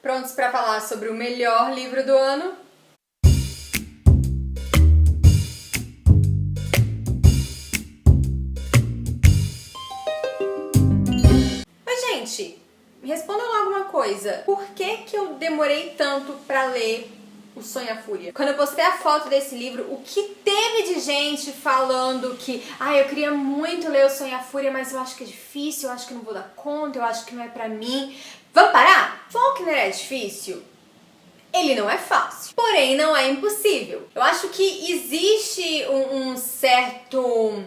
Prontos para falar sobre o melhor livro do ano? Mas, gente, me respondam logo uma coisa. Por que eu demorei tanto para ler O Sonho e a Fúria? Quando eu postei a foto desse livro, o que teve de gente falando que eu queria muito ler O Sonho e a Fúria, mas eu acho que é difícil, eu acho que não vou dar conta, eu acho que não é pra mim. Vamos parar? Faulkner é difícil? Ele não é fácil, porém não é impossível. Eu acho que existe um certo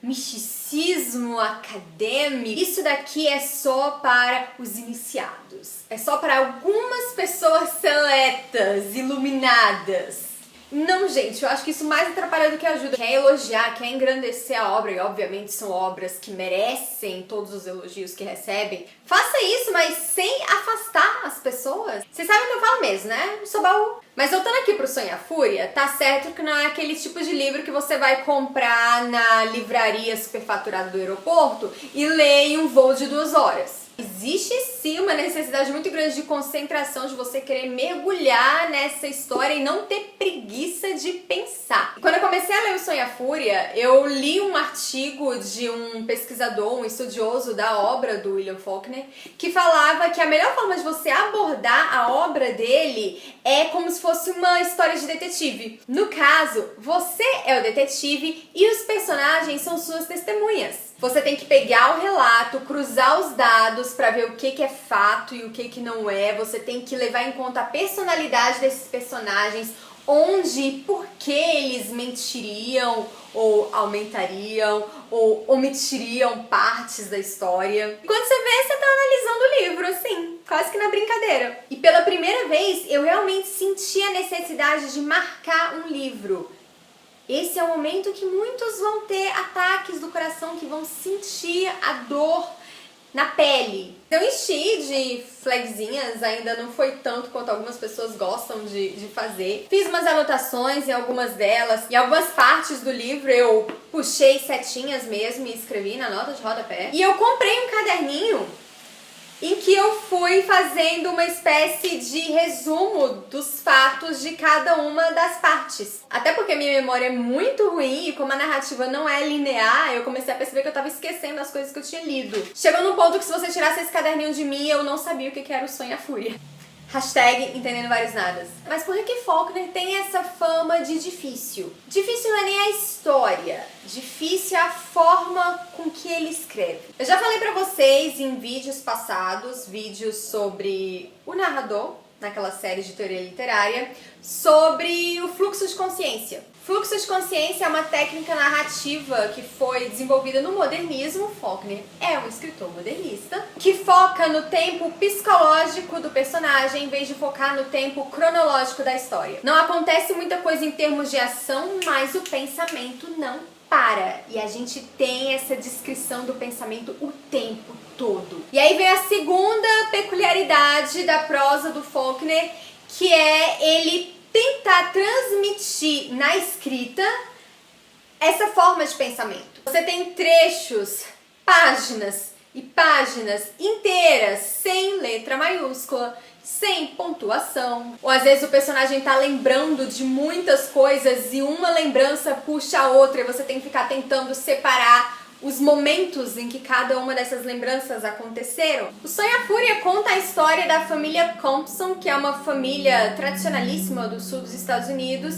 misticismo acadêmico. Isso daqui é só para os iniciados. É só para algumas pessoas seletas, iluminadas. Não, gente, eu acho que isso mais atrapalha do que ajuda. Quer elogiar, quer engrandecer a obra, e obviamente são obras que merecem todos os elogios que recebem. Faça isso, mas sem afastar as pessoas. Vocês sabem o que eu falo mesmo, né? Sou baú. Mas voltando aqui pro Sonho e a Fúria, tá certo que não é aquele tipo de livro que você vai comprar na livraria superfaturada do aeroporto e ler em um voo de 2 horas. Existe sim uma necessidade muito grande de concentração, de você querer mergulhar nessa história e não ter preguiça de pensar. Quando eu comecei a ler O Sonho e a Fúria, eu li um artigo de um pesquisador, um estudioso da obra do William Faulkner, que falava que a melhor forma de você abordar a obra dele é como se fosse uma história de detetive. No caso, você é o detetive e os personagens são suas testemunhas. Você tem que pegar o relato, cruzar os dados para ver o que é fato e o que não é. Você tem que levar em conta a personalidade desses personagens, onde e por que eles mentiriam ou aumentariam ou omitiriam partes da história. E quando você vê, você tá analisando o livro, assim, quase que na brincadeira. E pela primeira vez, eu realmente senti a necessidade de marcar um livro. Esse é o momento que muitos vão ter ataques do coração, que vão sentir a dor na pele. Eu enchi de flagzinhas, ainda não foi tanto quanto algumas pessoas gostam de fazer. Fiz umas anotações em algumas delas, em algumas partes do livro eu puxei setinhas mesmo e escrevi na nota de rodapé. E eu comprei um caderninho em que eu fui fazendo uma espécie de resumo dos fatos de cada uma das partes. Até porque minha memória é muito ruim e como a narrativa não é linear, eu comecei a perceber que eu tava esquecendo as coisas que eu tinha lido. Chegou num ponto que se você tirasse esse caderninho de mim, eu não sabia o que era O Sonho e a Fúria. Hashtag entendendo vários nadas. Mas por que Faulkner tem essa fama de difícil? Difícil não é nem a história, difícil é a forma com que ele escreve. Eu já falei pra vocês em vídeos passados, vídeos sobre o narrador, naquela série de teoria literária, sobre o fluxo de consciência. Fluxo de consciência é uma técnica narrativa que foi desenvolvida no modernismo. Faulkner é um escritor modernista que foca no tempo psicológico do personagem em vez de focar no tempo cronológico da história. Não acontece muita coisa em termos de ação, mas o pensamento não para. E a gente tem essa descrição do pensamento o tempo todo. E aí vem a segunda peculiaridade da prosa do Faulkner, que é ele tentar transmitir na escrita essa forma de pensamento. Você tem trechos, páginas e páginas inteiras, sem letra maiúscula, sem pontuação. Ou às vezes o personagem tá lembrando de muitas coisas e uma lembrança puxa a outra e você tem que ficar tentando separar os momentos em que cada uma dessas lembranças aconteceram. O Sonho e a Fúria conta a história da família Compson, que é uma família tradicionalíssima do sul dos Estados Unidos,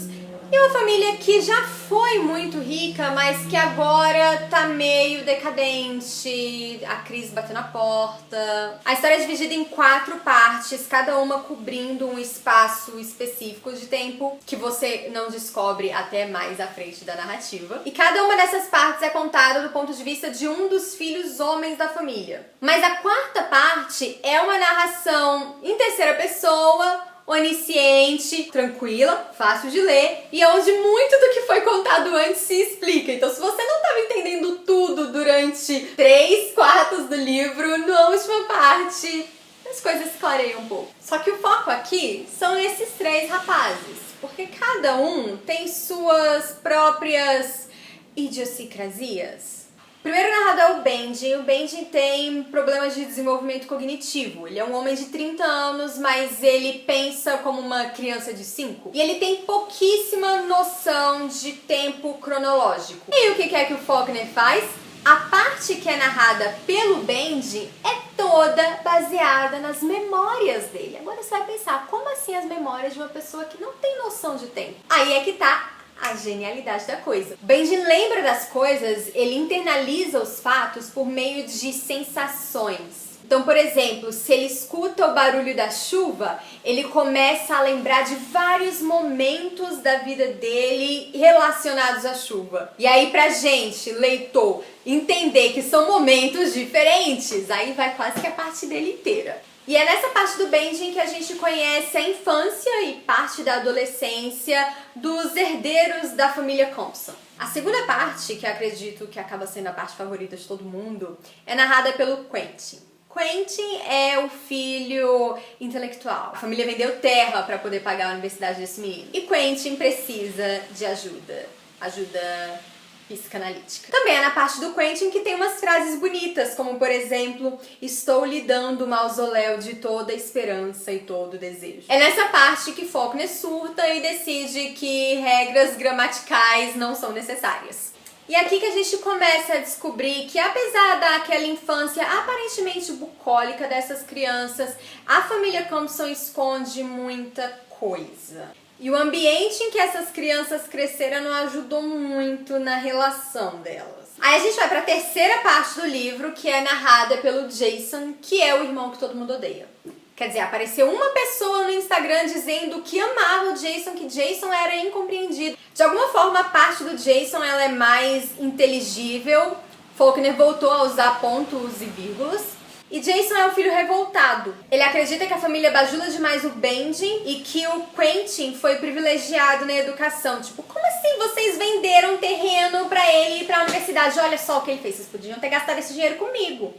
e uma família que já foi muito rica, mas que agora tá meio decadente, a crise bateu na porta. A história é dividida em 4 partes, cada uma cobrindo um espaço específico de tempo que você não descobre até mais à frente da narrativa. E cada uma dessas partes é contada do ponto de vista de um dos filhos homens da família. Mas a 4ª parte é uma narração em terceira pessoa, onisciente, tranquila, fácil de ler e onde muito do que foi contado antes se explica. Então, se você não estava entendendo tudo durante 3/4 do livro, na última parte as coisas clareiam um pouco. Só que o foco aqui são esses 3 rapazes, porque cada um tem suas próprias idiosincrasias. O primeiro narrador é o Benji. O Benji tem problemas de desenvolvimento cognitivo. Ele é um homem de 30 anos, mas ele pensa como uma criança de 5. E ele tem pouquíssima noção de tempo cronológico. E o que é que o Faulkner faz? A parte que é narrada pelo Benji é toda baseada nas memórias dele. Agora você vai pensar, como assim as memórias de uma pessoa que não tem noção de tempo? Aí é que tá a genialidade da coisa. O Benji lembra das coisas, ele internaliza os fatos por meio de sensações. Então, por exemplo, se ele escuta o barulho da chuva, ele começa a lembrar de vários momentos da vida dele relacionados à chuva. E aí, pra gente, leitor, entender que são momentos diferentes, aí vai quase que a parte dele inteira. E é nessa parte do Benji que a gente conhece a infância e parte da adolescência dos herdeiros da família Compson. A segunda parte, que eu acredito que acaba sendo a parte favorita de todo mundo, é narrada pelo Quentin. Quentin é o filho intelectual. A família vendeu terra para poder pagar a universidade desse menino. E Quentin precisa de ajuda psicanalítica. Também é na parte do Quentin que tem umas frases bonitas, como por exemplo, estou lhe dando o mausoléu de toda esperança e todo desejo. É nessa parte que Faulkner surta e decide que regras gramaticais não são necessárias. E aqui que a gente começa a descobrir que apesar daquela infância aparentemente bucólica dessas crianças, a família Compson esconde muita coisa. E o ambiente em que essas crianças cresceram não ajudou muito na relação delas. Aí a gente vai pra terceira parte do livro, que é narrada pelo Jason, que é o irmão que todo mundo odeia. Quer dizer, apareceu uma pessoa no Instagram dizendo que amava o Jason, que Jason era incompreendido. De alguma forma, a parte do Jason ela é mais inteligível. Faulkner voltou a usar pontos e vírgulas. E Jason é um filho revoltado. Ele acredita que a família bajula demais o Benji e que o Quentin foi privilegiado na educação. Tipo, como assim vocês venderam terreno pra ele ir pra universidade? Olha só o que ele fez, vocês podiam ter gastado esse dinheiro comigo.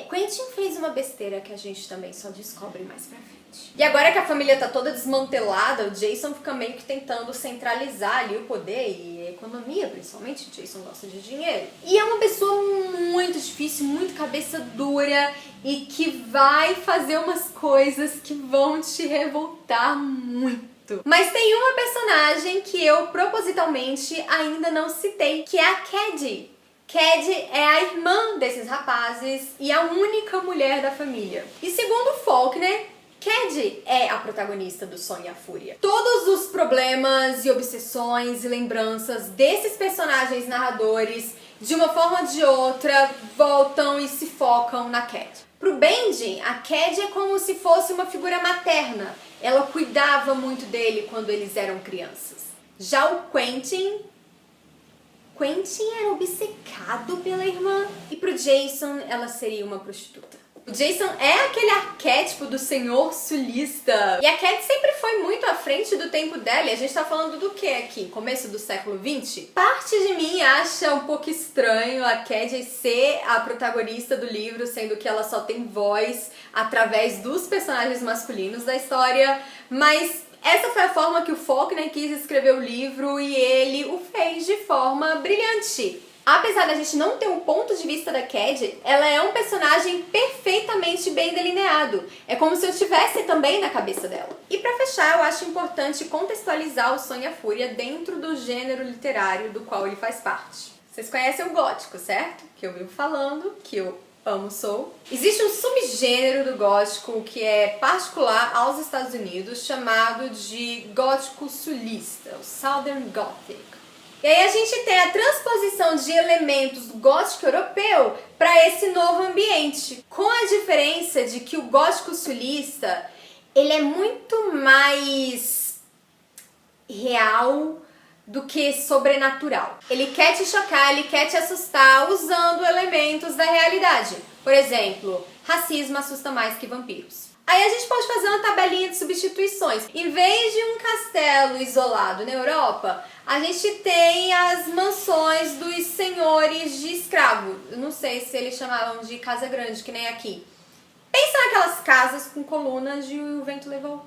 Quentin fez uma besteira que a gente também só descobre mais pra frente. E agora que a família tá toda desmantelada, o Jason fica meio que tentando centralizar ali o poder e a economia, principalmente. O Jason gosta de dinheiro. E é uma pessoa muito difícil, muito cabeça dura e que vai fazer umas coisas que vão te revoltar muito. Mas tem uma personagem que eu propositalmente ainda não citei, que é a Caddy. Caddy é a irmã desses rapazes e a única mulher da família. E segundo Faulkner, Caddy é a protagonista do Sonho e a Fúria. Todos os problemas e obsessões e lembranças desses personagens narradores, de uma forma ou de outra, voltam e se focam na Caddy. Pro Benji, a Caddy é como se fosse uma figura materna. Ela cuidava muito dele quando eles eram crianças. Já o Quentin era obcecado pela irmã. E pro Jason, ela seria uma prostituta. O Jason é aquele arquétipo do senhor sulista. E a Caddy sempre foi muito à frente do tempo dela. E a gente tá falando do que aqui? Começo do século XX? Parte de mim acha um pouco estranho a Caddy ser a protagonista do livro, sendo que ela só tem voz através dos personagens masculinos da história. Mas essa foi a forma que o Faulkner quis escrever o livro e ele o fez de forma brilhante. Apesar da gente não ter um ponto de vista da Caddy, ela é um personagem perfeitamente bem delineado. É como se eu estivesse também na cabeça dela. E pra fechar, eu acho importante contextualizar o Sonho e a Fúria dentro do gênero literário do qual ele faz parte. Vocês conhecem o gótico, certo? Que eu vivo falando, que eu sou. Existe um subgênero do gótico que é particular aos Estados Unidos, chamado de gótico sulista, o Southern Gothic. E aí a gente tem a transposição de elementos do gótico europeu para esse novo ambiente, com a diferença de que o gótico sulista, ele é muito mais real do que sobrenatural. Ele quer te chocar, ele quer te assustar usando elementos da realidade. Por exemplo, racismo assusta mais que vampiros. Aí a gente pode fazer uma tabelinha de substituições. Em vez de um castelo isolado na Europa, a gente tem as mansões dos senhores de escravo. Eu não sei se eles chamavam de casa grande, que nem aqui. Pensa naquelas casas com colunas e o vento levou.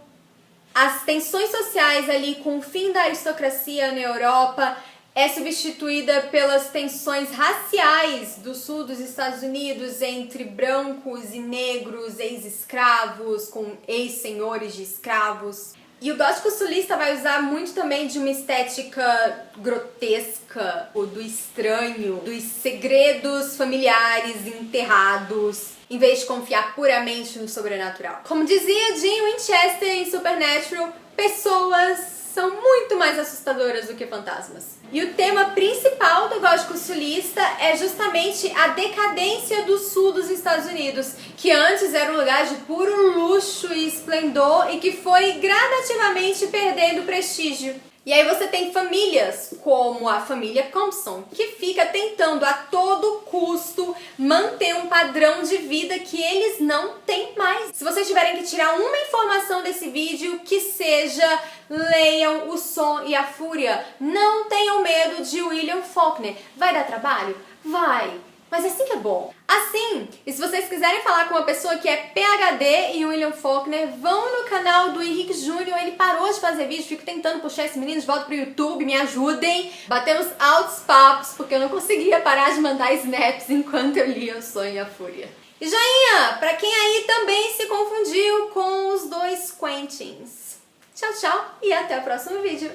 As tensões sociais ali com o fim da aristocracia na Europa é substituída pelas tensões raciais do sul dos Estados Unidos entre brancos e negros, ex-escravos com ex-senhores de escravos. E o gótico sulista vai usar muito também de uma estética grotesca, ou do estranho, dos segredos familiares enterrados, em vez de confiar puramente no sobrenatural. Como dizia Jean Winchester em Supernatural, pessoas são muito mais assustadoras do que fantasmas. E o tema principal do gótico sulista é justamente a decadência do sul dos Estados Unidos, que antes era um lugar de puro luxo e esplendor e que foi gradativamente perdendo prestígio. E aí você tem famílias, como a família Compson, que fica tentando a todo custo manter um padrão de vida que eles não têm mais. Se vocês tiverem que tirar uma informação desse vídeo, que seja: leiam O Som e a Fúria. Não tenham medo de William Faulkner. Vai dar trabalho? Vai. Mas assim que é bom. Assim, e se vocês quiserem falar com uma pessoa que é PhD em William Faulkner, vão no canal do Henrique Júnior. Ele parou de fazer vídeo, fico tentando puxar esse menino de volta pro YouTube, me ajudem. Batemos altos papos, porque eu não conseguia parar de mandar snaps enquanto eu lia O Sonho e a Fúria. E joinha, pra quem aí também se confundiu com os dois Quentins. Tchau, tchau e até o próximo vídeo.